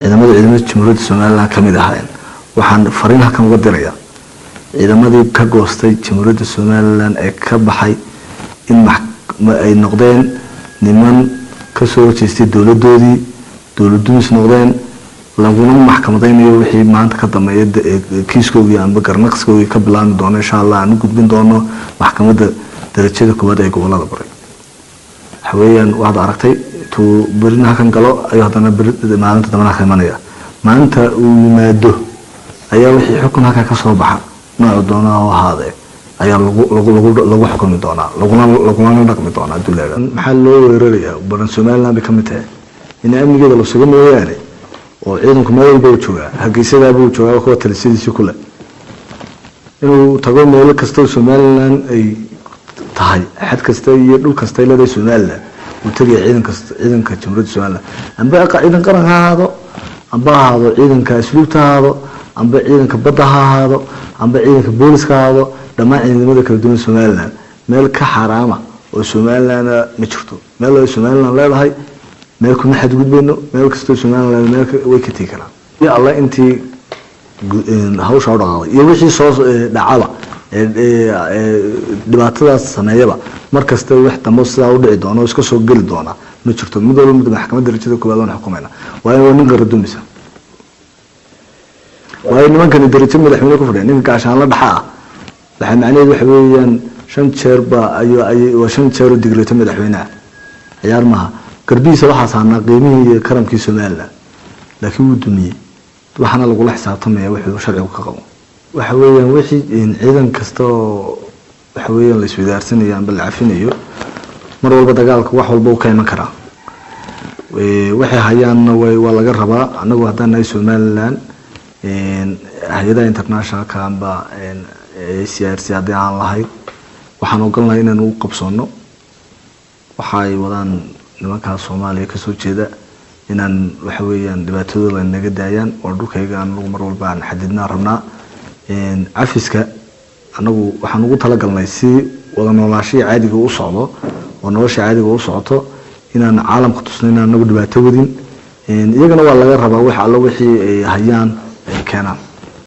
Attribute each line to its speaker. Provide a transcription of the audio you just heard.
Speaker 1: ciidamada Jamhuuriyadda Soomaaliland kamid ahaayeen waxaan fariin halkan uga dirayaa ciidamadii ka goostay Jamhuuriyadda Soomaaliland ee ka baxay in ay noqdeen niman ka soo horjeestay dawladoodii noqdeen laguna maxkamadaynayo wixii maanta ka dambeeyay kiiskoodii amba garnaqskoodii ka bilaabmi doono insha Allah aan u gudbin doono maxkamadda darajada koowaad ee gobolada Bari haweenan waad aragtay tu barina kan galo ayo hadana maalinta damana ka imanaya maanta uu yimaado ayaa wixii xukun halka ka soo baxa nooc doona oo haade ayaa lagu xukumi doona laguna dhaqmi doona duleeda maxaa loo weerarayaa baran Soomaaliland ka mid tahay in amnigeeda la sugo mooyaane oo ciidanku meel walba jooga hageysada buu joogaa oo talisidiisa kule inuu tago meel kasta Soomaaliland ay tahay xad kasta iyo dhul kasta ilaa Soomaaliland وتري عيدن كجمهورية سوماليلاند أما عيدن قرن هذا أما هذا عيدن كأسلوب هذا أما عيدن كبضة هذا أما عيدن كبوليس هذا لما عيدن ماذا كردون سوماليلاند ملك حرامة وسوماليلاند مشرتو ملك سوماليلاند لا هاي ملك نحد جود بينه ملك استو سوماليلاند ملك ويكتي كلام يا الله أنتي هاوش عرض يوشي صوص دعوة dhibaatada sameeyaba markasta wax tamoosada u dhici doono iska soo gali doona ma jirto mid walba maxkamadda darajada koowaad oo xukumayna waa in nin garadumisa waa in nimankan darajada madaxweyne ku fadhiya nin gaashaan la dhaxaa waxa macnaheedu waxa weeyaan 5 jeer ba ayo 5 jeer oo digreeto madaxweynaha ciyaar maaha garbiisa waxa saarnaa qiimihii karamkii Soomaaliland laakiin uu dumiyay waxana lagu la xisaabtamaya wuxuu sharcigu ka qabo waxa weeyaan wixii ciidan kasto waxa weeyaan la isweydaarsanaya amba la cafinayo mar walba dagaalka wax walba uu ka iman karaa waxay hayaan waa laga rabaa anagu hadaan ay Soomaaliland hay'adaha international-ka amba CRC hadii aan lahayd waxaan ogolnahay inaan u qabsano waxa ay wadaan nimanka Soomaaliya ka soo jeeda inaan waxa weeyaan dhibaatadooda naga daayaan oo dhulkayga aan mar walba aan xadidnaa rabnaa عفسك أنا وحنا نقول تلاقي الناس ولا نلاشي عادي جو صعبة ونلاشي عادي جو صعبة إن عالم خصوصنا نقول بتودين يجينا والله غير هذا وح على وحي هيان كنا